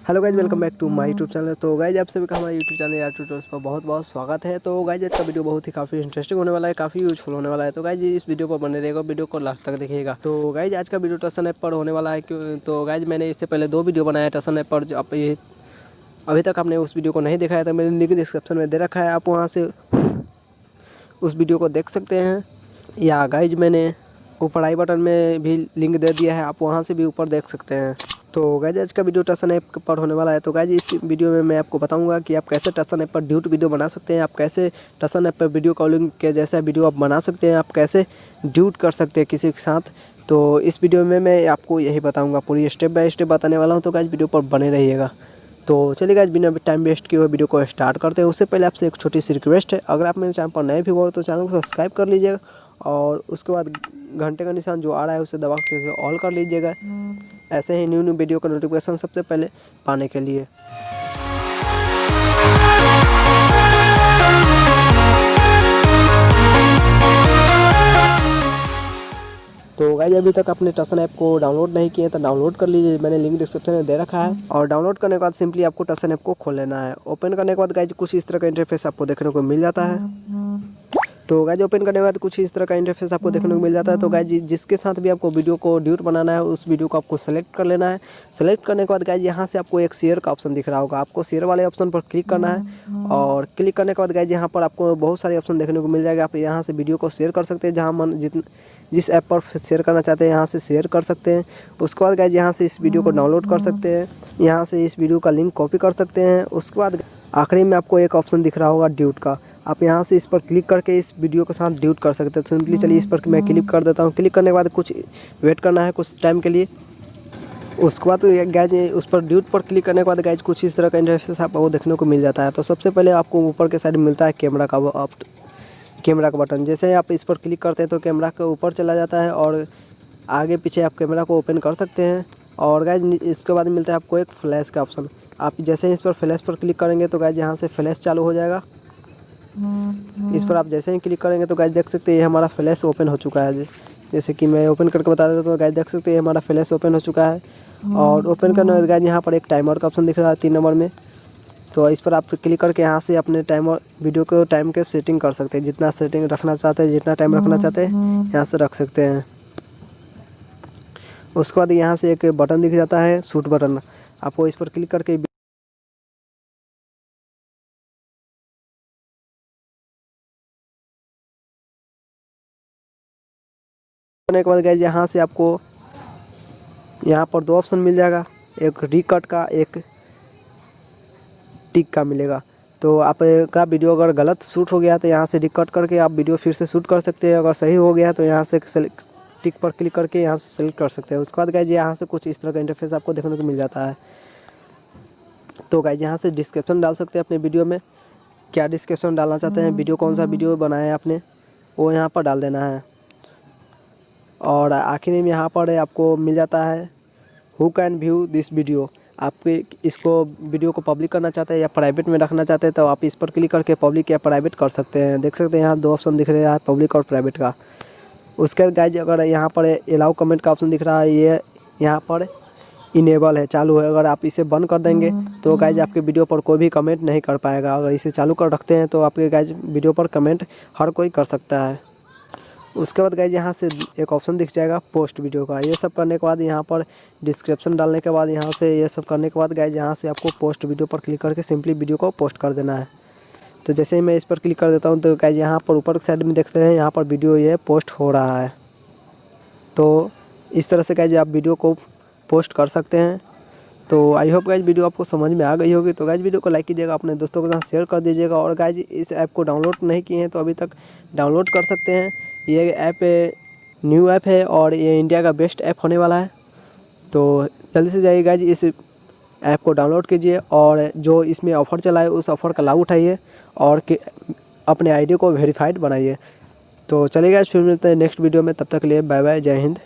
Hello guys, welcome back to my YouTube channel. तो guys आप सभी का हमारे यूट्यूब चैनल यार ट्यूटोरियल्स पर बहुत बहुत स्वागत है। तो गाइज आज का वीडियो बहुत ही काफ़ी इंटरेस्टिंग होने वाला है, काफ़ी यूजफुल होने वाला है। तो गाइज इस वीडियो पर बने रहेगा, वीडियो को लास्ट तक देखिएगा। तो गाइज आज का वीडियो टशन ऐप पर होने वाला है। क्यों? तो गाइज मैंने इससे पहले 2 वीडियो बनाया टशन ऐप पर। जो आप ये अभी तक आपने उस वीडियो को नहीं दिखाया था, मैंने लिंक डिस्क्रिप्शन में दे रखा है, आप वहाँ से उस वीडियो को देख सकते हैं। या गाइज मैंने ऊपर आई बटन में भी लिंक दे दिया है, आप वहाँ से भी ऊपर देख सकते हैं। तो गाइज आज का वीडियो टशन ऐप पर होने वाला है। तो गाइज इस वीडियो में मैं आपको बताऊंगा कि आप कैसे टशन ऐप पर ड्यूट वीडियो बना सकते हैं, आप कैसे टशन ऐप पर वीडियो कॉलिंग के जैसा वीडियो आप बना सकते हैं, आप कैसे ड्यूट कर सकते हैं किसी के साथ। तो इस वीडियो में मैं आपको यही बताऊँगा, पूरी स्टेप बाय स्टेप बताने वाला हूँ। तो गाइज वीडियो पर बने रहिएगा। तो चलिए गाइज बिना टाइम वेस्ट किए हुए वीडियो को स्टार्ट करते हैं। उससे पहले आपसे एक छोटी सी रिक्वेस्ट है, अगर आप मेरे चैनल पर नए भी हो तो चैनल को सब्सक्राइब कर लीजिएगा और उसके बाद घंटे का निशान जो आ रहा है उसे दबा के ऑल कर लीजिएगा, ऐसे ही न्यू वीडियो का नोटिफिकेशन सबसे पहले पाने के लिए। तो गाइज अभी तक आपने टशन ऐप को डाउनलोड नहीं किए तो डाउनलोड कर लीजिए, मैंने लिंक डिस्क्रिप्शन में दे रखा है। और डाउनलोड करने के बाद सिंपली आपको टशन ऐप को खोल लेना है। ओपन करने के बाद गाइज कुछ इस तरह का इंटरफेस आपको देखने को मिल जाता है। तो गाइज ओपन करने के बाद कुछ इस तरह का इंटरफेस आपको देखने को मिल जाता है। तो गाइज जिसके साथ भी आपको वीडियो को ड्यूट बनाना है उस वीडियो को आपको सेलेक्ट कर लेना है। सेलेक्ट करने के बाद गाइज यहाँ से आपको एक शेयर का ऑप्शन दिख रहा होगा, आपको शेयर वाले ऑप्शन पर क्लिक करना है। और क्लिक करने के बाद गाइज यहाँ पर आपको बहुत सारे ऑप्शन देखने को मिल जाएगा। आप यहाँ से वीडियो को शेयर कर सकते हैं, जहाँ मन जिस ऐप पर शेयर करना चाहते हैं यहाँ से शेयर कर सकते हैं। उसके बाद गाइज यहाँ से इस वीडियो को डाउनलोड कर सकते हैं, यहाँ से इस वीडियो का लिंक कॉपी कर सकते हैं। उसके बाद आखिरी में आपको एक ऑप्शन दिख रहा होगा ड्यूट का, आप यहाँ से इस पर क्लिक करके इस वीडियो के साथ ड्यूट कर सकते हैं। तो सिंपली चलिए इस पर मैं क्लिक कर देता हूँ। क्लिक करने के बाद कुछ वेट करना है कुछ टाइम के लिए। उसके बाद गाइज उस पर ड्यूट पर क्लिक करने के बाद गाइज कुछ इस तरह का इंटरफेस आपको देखने को मिल जाता है। तो सबसे पहले आपको ऊपर के साइड मिलता है कैमरा का बटन। जैसे आप इस पर क्लिक करते हैं तो कैमरा के ऊपर चला जाता है और आगे पीछे आप कैमरा को ओपन कर सकते हैं। और गाइज इसके बाद मिलता है आपको एक फ्लैश का ऑप्शन। आप जैसे ही इस पर फ्लैश पर क्लिक करेंगे तो गाइज यहाँ से फ्लैश चालू हो जाएगा। इस पर आप जैसे ही क्लिक करेंगे तो गाइज देख सकते हैं ये हमारा फ्लैश ओपन हो चुका है। जैसे कि मैं ओपन करके बता देता हूँ। तो गाइज देख सकते हैं हमारा फ्लैश ओपन हो चुका है। और ओपन करने के बाद गाइज यहाँ पर एक टाइमर का ऑप्शन दिख रहा है 3 नंबर में। तो इस पर आप क्लिक करके यहाँ से अपने टाइमर वीडियो को टाइम के सेटिंग कर सकते हैं, जितना सेटिंग रखना चाहते हैं, जितना टाइम रखना चाहते हैं यहाँ से रख सकते हैं। उसके बाद यहाँ से एक बटन दिख जाता है शूट बटन, आपको इस पर क्लिक करके करने के बाद गाइज यहाँ से आपको यहाँ पर 2 ऑप्शन मिल जाएगा, एक रिकट का एक टिक का मिलेगा। तो आपका वीडियो अगर गलत शूट हो गया तो यहाँ से रिकट करके आप वीडियो फिर से शूट कर सकते हैं। अगर सही हो गया तो यहाँ से टिक पर क्लिक करके यहाँ से सेलेक्ट कर सकते हैं। उसके बाद गाइज यहाँ से कुछ इस तरह का इंटरफेस आपको देखने को मिल जाता है। तो गाइज यहाँ से डिस्क्रिप्शन डाल सकते हैं अपने वीडियो में, क्या डिस्क्रिप्शन डालना चाहते हैं, वीडियो कौन सा वीडियो बनाया है आपने वो यहाँ पर डाल देना है। और आखिर में यहाँ पर आपको मिल जाता है who can view this video. आपके इसको वीडियो को पब्लिक करना चाहते हैं या प्राइवेट में रखना चाहते हैं तो आप इस पर क्लिक करके पब्लिक या प्राइवेट कर सकते हैं। देख सकते हैं यहाँ 2 ऑप्शन दिख रहा है, पब्लिक और प्राइवेट का। उसके बाद गाइज अगर यहाँ पर अलाउ कमेंट का ऑप्शन दिख रहा है, ये यहाँ पर इनेबल है, चालू है। अगर आप इसे बंद कर देंगे तो गाइज आपके वीडियो पर कोई भी कमेंट नहीं कर पाएगा। अगर इसे चालू कर रखते हैं तो आपके गाइज वीडियो पर कमेंट हर कोई कर सकता है। उसके बाद गाइज यहाँ से एक ऑप्शन दिख जाएगा पोस्ट वीडियो का। ये सब करने के बाद यहाँ पर डिस्क्रिप्शन डालने के बाद यहाँ से ये सब करने के बाद गाइज यहाँ से आपको पोस्ट वीडियो पर क्लिक करके सिंपली वीडियो को पोस्ट कर देना है। तो जैसे ही मैं इस पर क्लिक कर देता हूँ तो गाइज यहाँ पर ऊपर साइड में देखते हैं यहाँ पर वीडियो ये पोस्ट हो रहा है। तो इस तरह से गाइज आप वीडियो को पोस्ट कर सकते हैं। तो आई होप गाइज वीडियो आपको समझ में आ गई होगी। तो गाइज वीडियो को लाइक कीजिएगा, अपने दोस्तों के साथ शेयर कर दीजिएगा। और गाइज इस ऐप को डाउनलोड नहीं किए हैं तो अभी तक डाउनलोड कर सकते हैं। ये ऐप न्यू ऐप है और ये इंडिया का बेस्ट ऐप होने वाला है। तो जल्दी से जाइए गाइज इस ऐप को डाउनलोड कीजिए और जो इसमें ऑफ़र चला है उस ऑफ़र का लाभ उठाइए और अपने आईडी को वेरीफाइड बनाइए। तो चलिए गाइज फिर मिलते हैं नेक्स्ट वीडियो में, तब तक के लिए बाय बाय, जय हिंद।